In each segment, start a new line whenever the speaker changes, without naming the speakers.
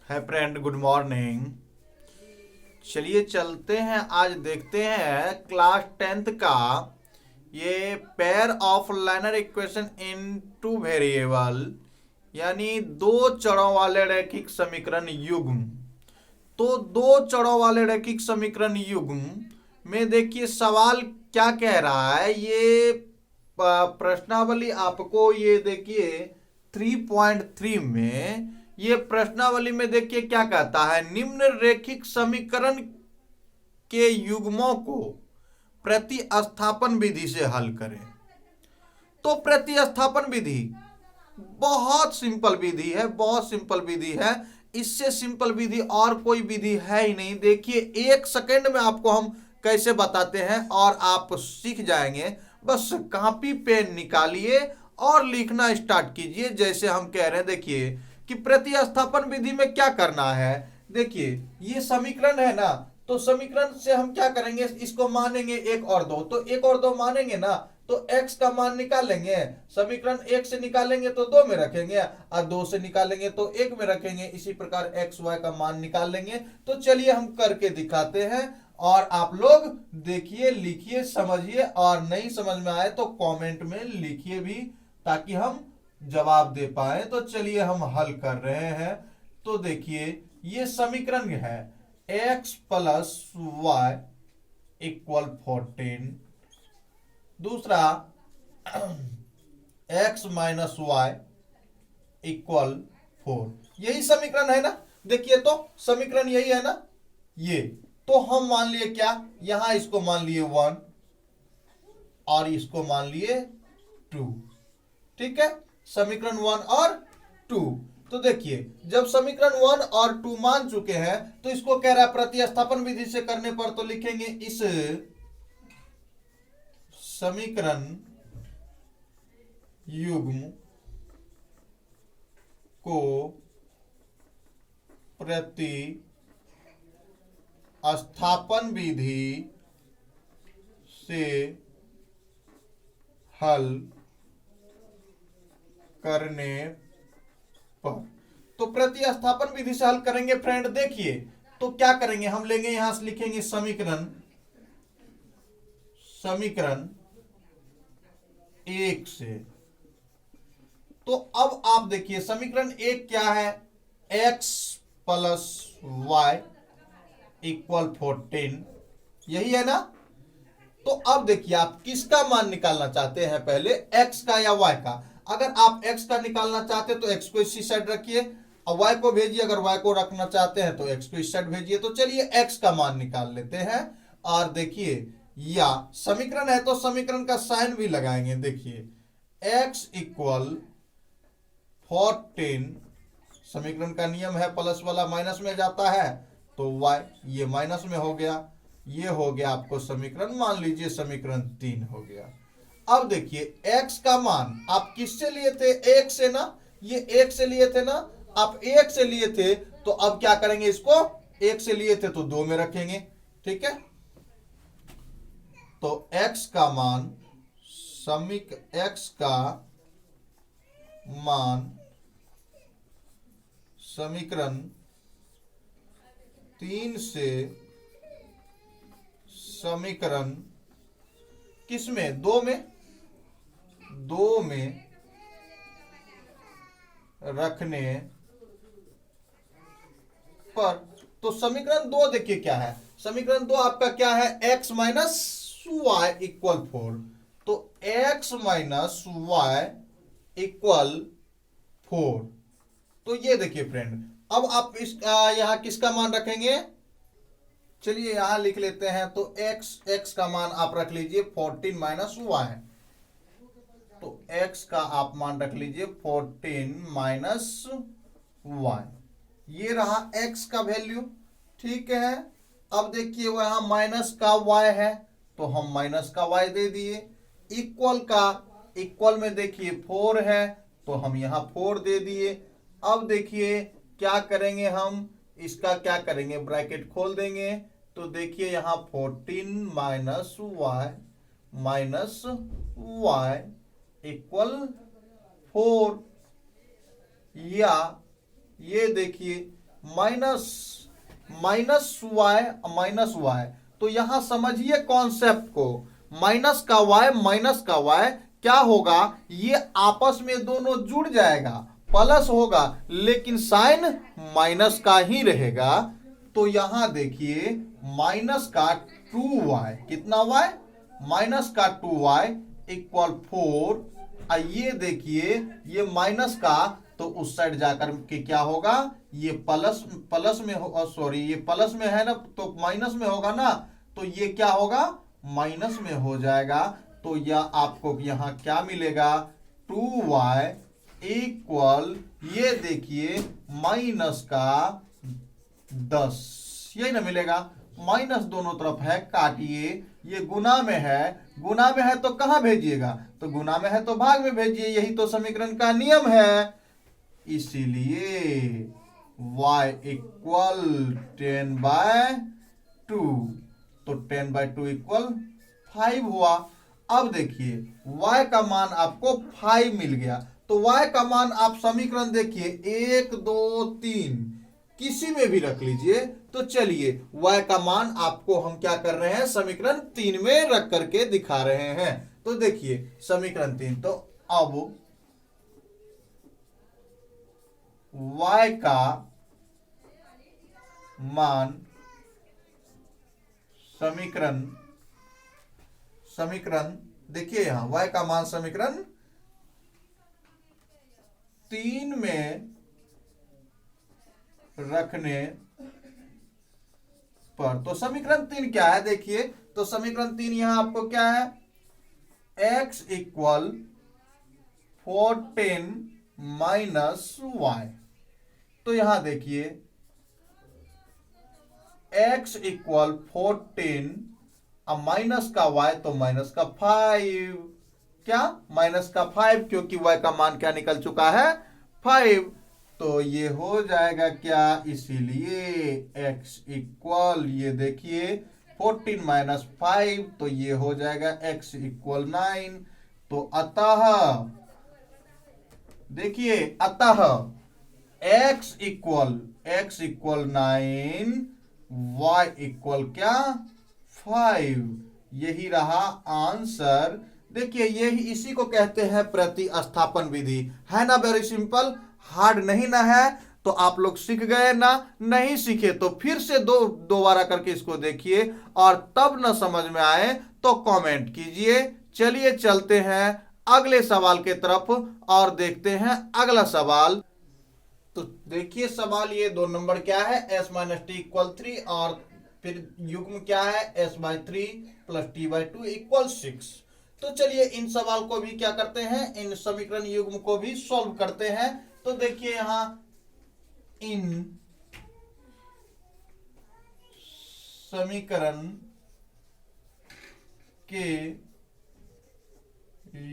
है friend, good morning. चलिए चलते हैं, आज देखते हैं क्लास 10th का ये pair of liner equation in two variable, यानी दो चरों वाले रैखिक समीकरण युग्म। तो दो चरों वाले रैखिक समीकरण युग्म में देखिए सवाल क्या कह रहा है। ये प्रश्नावली आपको ये देखिए 3.3 में, ये प्रश्नावली में देखिए क्या कहता है, निम्न रैखिक समीकरण के युग्मों को प्रतिस्थापन विधि से हल करें। तो प्रतिस्थापन विधि बहुत सिंपल विधि है, बहुत सिंपल विधि है। इससे सिंपल विधि और कोई विधि है ही नहीं। देखिए 1 सेकंड में आपको हम कैसे बताते हैं और आप सीख जाएंगे। बस कॉपी पेन निकालिए और लिखना स्टार्ट कीजिए। जैसे हम कह रहे हैं, देखिए कि प्रतिस्थापन विधि में क्या करना है। देखिए ये समीकरण है ना, तो समीकरण से हम क्या करेंगे, इसको मानेंगे 1 और 2, तो 1 और 2 मानेंगे ना, तो x का मान निकालेंगे। समीकरण 1 से निकालेंगे तो 2 में रखेंगे, और 2 से निकालेंगे तो 1 में रखेंगे। इसी प्रकार x y का मान निकाल लेंगे। तो चलिए हम करके दिखाते हैं और आप लोग देखिए, लिखिए, समझिए, और नहीं समझ में आए तो कमेंट में लिखिए भी, ताकि हम जवाब दे पाए। तो चलिए हम हल कर रहे हैं। तो देखिए ये समीकरण है x प्लस वाई इक्वल 14, दूसरा x माइनस वाई इक्वल 4। यही समीकरण है ना। देखिए तो समीकरण यही है ना ये। तो हम मान लिए क्या, यहां इसको मान लिए 1 और इसको मान लिए 2। ठीक है, समीकरण 1 और 2। तो देखिए जब समीकरण 1 और 2 मान चुके हैं तो इसको कह रहा है प्रतिस्थापन विधि से करने पर, तो लिखेंगे इस समीकरण युग्म को प्रतिस्थापन विधि से हल करने पर। तो प्रतिस्थापन विधि से हल करेंगे फ्रेंड। देखिए तो क्या करेंगे, हम लेंगे यहां से लिखेंगे समीकरण 1 से। तो अब आप देखिए समीकरण 1 क्या है, x प्लस वाई इक्वल 14, यही है ना। तो अब देखिए आप किसका मान निकालना चाहते हैं, पहले x का या y का। अगर आप x का निकालना चाहते हैं तो x को इसी साइड रखिए और y को भेजिए। अगर y को रखना चाहते हैं तो x को इस साइड भेजिए। तो चलिए x का मान निकाल लेते हैं। और देखिए या समीकरण है तो समीकरण का साइन भी लगाएंगे। देखिए x इक्वल 14, समीकरण का नियम है प्लस वाला माइनस में जाता है, तो y ये माइनस में हो गया। ये हो गया आपको समीकरण, मान लीजिए समीकरण 3 हो गया। अब देखिए x का मान आप किससे लिए थे, 1 से ना। ये 1 से लिए थे ना, आप 1 से लिए थे। तो अब क्या करेंगे, इसको 1 से लिए थे तो 2 में रखेंगे। ठीक है, तो x का मान समीकरण 3 से समीकरण किसमें, 2 में रखने पर। तो समीकरण 2 देखिए क्या है, समीकरण 2 आपका क्या है, x माइनस वाई इक्वल 4। तो x माइनस वाई इक्वल 4। तो ये देखिए फ्रेंड, अब आप इस यहां किसका मान रखेंगे, चलिए यहां लिख लेते हैं। तो x का मान आप रख लीजिए 14 माइनस वाई। तो x का आप मान रख लीजिए 14 माइनस वाई। ये रहा x का वैल्यू। ठीक है, अब देखिए वहां माइनस का y है तो हम माइनस का y दे दिए। इक्वल में देखिए 4 है तो हम यहां 4 दे दिए। अब देखिए क्या करेंगे, हम इसका क्या करेंगे, ब्रैकेट खोल देंगे। तो देखिए यहां 14 माइनस वाई इक्वल 4, या ये देखिए माइनस माइनस वाई। तो यहां समझिए कॉन्सेप्ट को, माइनस का वाई क्या होगा, ये आपस में दोनों जुड़ जाएगा, प्लस होगा, लेकिन साइन माइनस का ही रहेगा। तो यहां देखिए माइनस का 2y, कितना y, माइनस का 2y इक्वल 4। ये देखिए ये माइनस का, तो उस साइड जाकर के क्या होगा, ये प्लस में हो, सॉरी ये प्लस में है ना, तो माइनस में होगा ना, तो ये क्या होगा, माइनस में हो जाएगा। तो यह आपको यहां क्या मिलेगा, 2y इक्वल, ये देखिए माइनस का 10, यही ना मिलेगा। माइनस दोनों तरफ है, काटिए, ये गुना में है तो कहां भेजिएगा, तो गुना में है तो भाग में भेजिए, यही तो समीकरण का नियम है। इसीलिए y इक्वल 10/2, तो 10/2 इक्वल 5 हुआ। अब देखिए y का मान आपको 5 मिल गया, तो y का मान आप समीकरण देखिए 1 2 3 किसी में भी रख लीजिए। तो चलिए y का मान आपको हम क्या कर रहे हैं, समीकरण 3 में रख करके दिखा रहे हैं। तो देखिए समीकरण 3, तो अब y का मान समीकरण देखिए यहां y का मान समीकरण 3 में रखने पर, तो समीकरण 3 क्या है देखिए, तो समीकरण 3 यहां आपको क्या है, x इक्वल 14 माइनस वाई। तो यहां देखिए x इक्वल 14, अब माइनस का y तो माइनस का 5, क्या माइनस का 5, क्योंकि y का मान क्या निकल चुका है, 5। तो ये हो जाएगा क्या, इसीलिए x इक्वल, ये देखिए 14 माइनस 5, तो ये हो जाएगा x इक्वल 9। तो अतः देखिए, अतः x इक्वल 9, y इक्वल क्या, 5। यही रहा आंसर। देखिए यही, इसी को कहते हैं प्रतिस्थापन विधि, है ना, वेरी सिंपल, हार्ड नहीं ना है। तो आप लोग सीख गए ना, नहीं सीखे तो फिर से दोबारा करके इसको देखिए, और तब ना समझ में आए तो कमेंट कीजिए। चलिए चलते हैं अगले सवाल के तरफ और देखते हैं अगला सवाल। तो देखिए सवाल ये 2 नंबर क्या है, s माइनस टी इक्वल 3, और फिर युग्म क्या है, s/3 प्लस t/2 इक्वल 6। तो चलिए इन सवाल को भी क्या करते हैं, इन समीकरण युग्म को भी सॉल्व करते हैं। तो देखिए यहां इन समीकरण के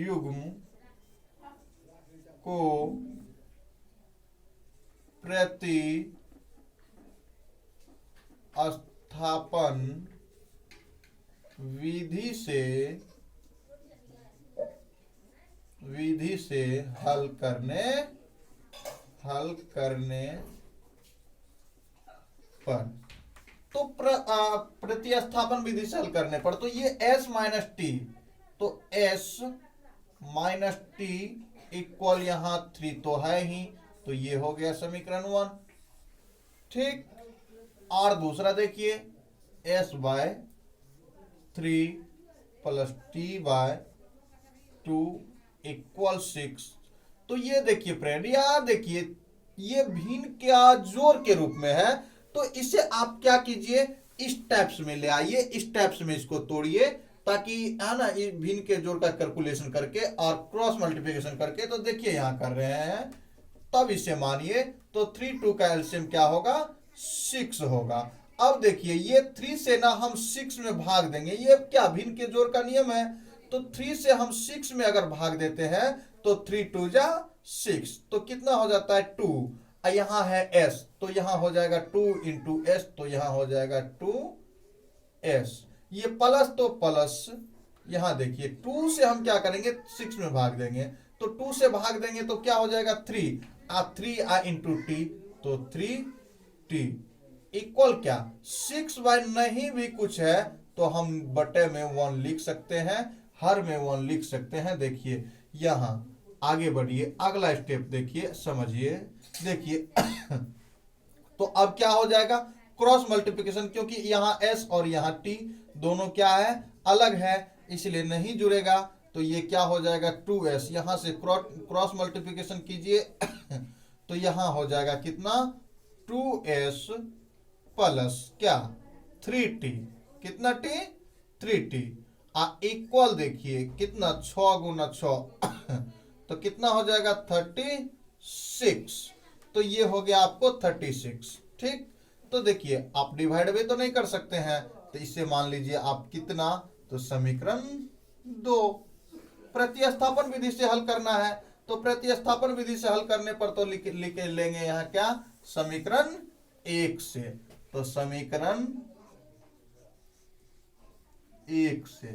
युग्म को प्रतिस्थापन विधि से हल करने पर, तो प्रतिस्थापन विधि से हल करने पर, तो ये s माइनस टी, तो s माइनस टी इक्वल यहां 3 तो है ही, तो ये हो गया समीकरण 1, ठीक। और दूसरा देखिए s/3 प्लस t/2 इक्वल 6। तो ये देखिए फ्रेंड, यार देखिए ये भिन्न क्या जोड़ के रूप में है, तो इसे आप क्या कीजिए, स्टेप्स में ले आइए, स्टेप्स में इसको तोड़िए, ताकि है ना, ये भिन्न के जोड़ का कैलकुलेशन करके और क्रॉस मल्टीप्लिकेशन करके। तो देखिए यहां कर रहे हैं, तब इसे मानिए, तो 3 2 का एलसीएम क्या होगा, 6 होगा। अब देखिए ये 3 से ना हम 6 में भाग देंगे, ये क्या भिन्न के जोड़ का नियम है, तो 3 से हम 6 में अगर भाग देते हैं तो 3 2 जा 6, तो कितना हो जाता है 2। यहां है s, तो यहां हो जाएगा 2 इंटू एस, तो यहां हो जाएगा 2s। ये प्लस तो प्लस, यहां देखिए 2 से हम क्या करेंगे, 6 में भाग देंगे, तो 2 से भाग देंगे तो क्या हो जाएगा 3 इंटू टी, तो 3 टी इक्वल क्या 6/, नहीं भी कुछ है तो हम बटे में 1 लिख सकते हैं, हर में 1 लिख सकते हैं। देखिए यहां आगे बढ़िए, अगला स्टेप देखिए, समझिए। देखिए तो अब क्या हो जाएगा, क्रॉस मल्टीप्लिकेशन, क्योंकि यहाँ s और यहाँ t दोनों क्या है, अलग है, इसलिए नहीं जुड़ेगा। तो ये क्या हो जाएगा 2s, यहां से क्रॉस मल्टीप्लिकेशन कीजिए तो यहां हो जाएगा कितना 2s प्लस क्या 3t, कितना t 3t इक्वल देखिए कितना 6 गुना 6 तो कितना हो जाएगा 36। तो ये हो गया आपको 36। ठीक, तो देखिए आप डिवाइड भी तो नहीं कर सकते हैं, तो इसे मान लीजिए आप कितना, तो समीकरण 2। प्रतिस्थापन विधि से हल करना है, तो प्रतिस्थापन विधि से हल करने पर तो लिख लेंगे यहाँ क्या समीकरण 1 से। तो समीकरण 1 से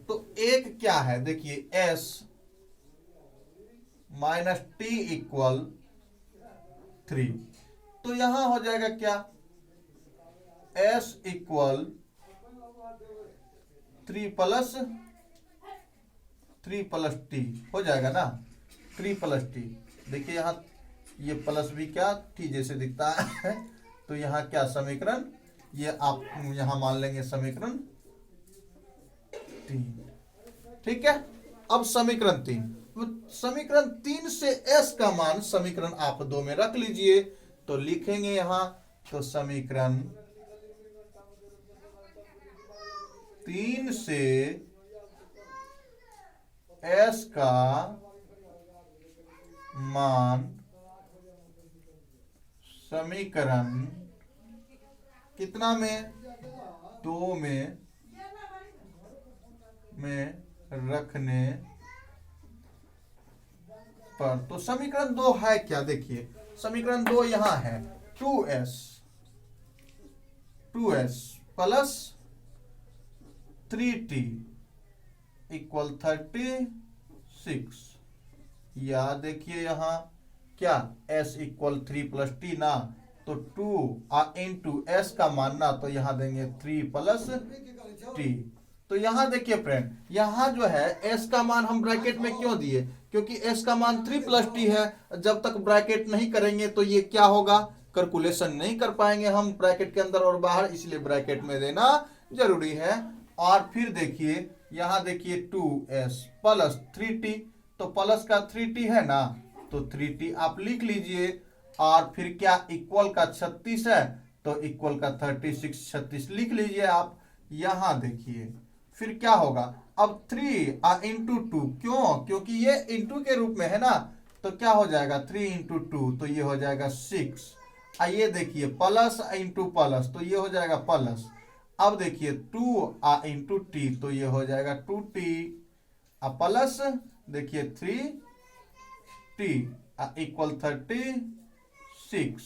तो एक क्या है, देखिए s माइनस टी इक्वल 3, तो यहां हो जाएगा क्या s इक्वल 3 प्लस टी हो जाएगा ना, 3 प्लस टी। देखिए यहाँ ये प्लस भी क्या टी जैसे दिखता है तो यहाँ क्या समीकरण, ये आप यहां मान लेंगे समीकरण 3। ठीक है, अब समीकरण 3, समीकरण 3 से s का मान समीकरण आप 2 में रख लीजिए, तो लिखेंगे यहां, तो समीकरण 3 से s का मान समीकरण कितना में 2 में रखने पर, तो समीकरण 2 है क्या, देखिए समीकरण 2 यहां है 2s प्लस 3t इक्वल 36, या देखिए यहां क्या s इक्वल 3 प्लस टी ना, तो 2 इंटू एस का मानना, तो यहां देंगे 3 प्लस टी। तो यहां देखिए फ्रेंड, यहां जो है s का मान हम ब्रैकेट में क्यों दिए, क्योंकि s का मान 3 प्लस टी है, जब तक ब्रैकेट नहीं करेंगे तो ये क्या होगा, कैलकुलेशन नहीं कर पाएंगे हम ब्रैकेट के अंदर और बाहर, इसलिए ब्रैकेट में देना जरूरी है। और फिर देखिए यहां देखिए 2s प्लस 3t, तो प्लस का 3t है ना, तो 3t आप लिख लीजिए, और फिर क्या इक्वल का 36 है, तो इक्वल का 36 36 लिख लीजिए आप। यहां देखिए फिर क्या होगा, अब 3 इंटू 2, क्यों, क्योंकि ये इंटू के रूप में है ना, तो क्या हो जाएगा 3 इंटू 2, तो ये हो जाएगा 6। ये देखिए प्लस इंटू प्लस, तो ये हो जाएगा प्लस। अब देखिए 2 इंटू टी, तो ये हो जाएगा 2t प्लस देखिए 3t इक्वल 36।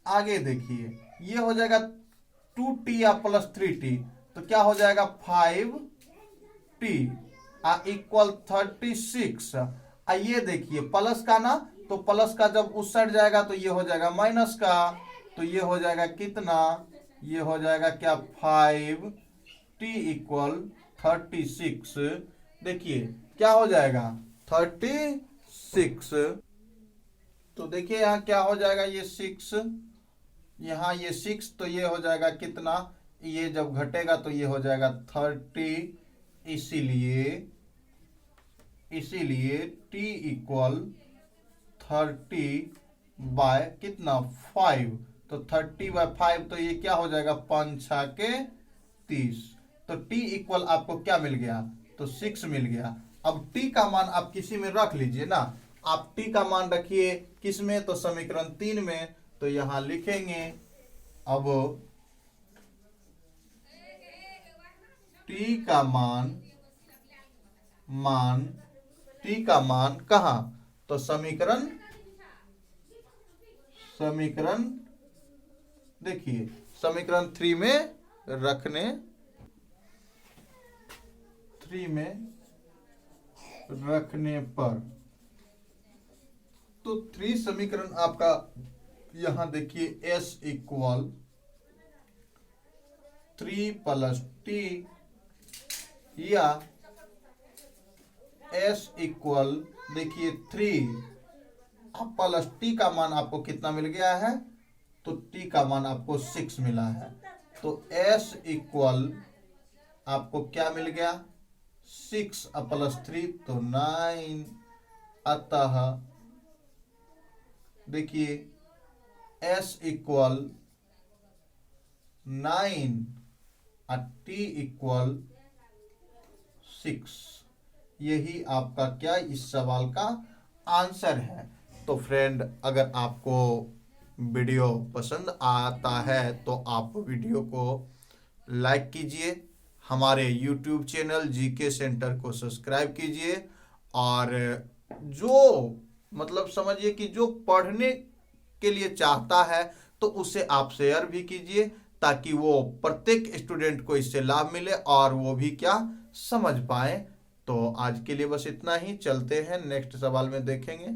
आगे देखिए ये हो जाएगा 2t प्लस 3t, तो क्या हो जाएगा 5t इक्वल 36। ये देखिए प्लस का ना, तो प्लस का जब उस साइड जाएगा तो ये हो जाएगा माइनस का, तो ये हो जाएगा कितना, ये हो जाएगा क्या 5t इक्वल 36। देखिए क्या हो जाएगा 36, तो देखिए यहाँ क्या हो जाएगा, ये 6, यहाँ ये 6, तो ये हो जाएगा कितना, ये जब घटेगा तो ये हो जाएगा 30, इसीलिए t इक्वल 30 बाय कितना 5, तो 30 बाय 5, तो ये क्या हो जाएगा 5 6 के 30, तो t इक्वल आपको क्या मिल गया, तो 6 मिल गया। अब t का मान आप किसी में रख लीजिए ना, आप t का मान रखिए किस में, तो समीकरण 3 में, तो यहां लिखेंगे अब t का मान कहां, तो समीकरण देखिए समीकरण 3 में रखने पर, तो तो 3 समीकरण आपका यहां देखिए, s इक्वल 3 प्लस टी या s इक्वल देखिए 3 प्लस टी का मान आपको कितना मिल गया है, तो t का मान आपको 6 मिला है। तो s इक्वल आपको क्या मिल गया, 6 प्लस 3 तो 9। अतः देखिए s इक्वल 9 और t इक्वल 6। यही आपका क्या इस सवाल का आंसर है। तो फ्रेंड, अगर आपको वीडियो पसंद आता है तो आप वीडियो को लाइक कीजिए, हमारे YouTube चैनल जीके सेंटर को सब्सक्राइब कीजिए, और जो मतलब समझिए कि जो पढ़ने के लिए चाहता है तो उसे आप शेयर भी कीजिए, ताकि वो प्रत्येक स्टूडेंट को इससे लाभ मिले और वो भी क्या समझ पाए। तो आज के लिए बस इतना ही, चलते हैं नेक्स्ट सवाल में देखेंगे।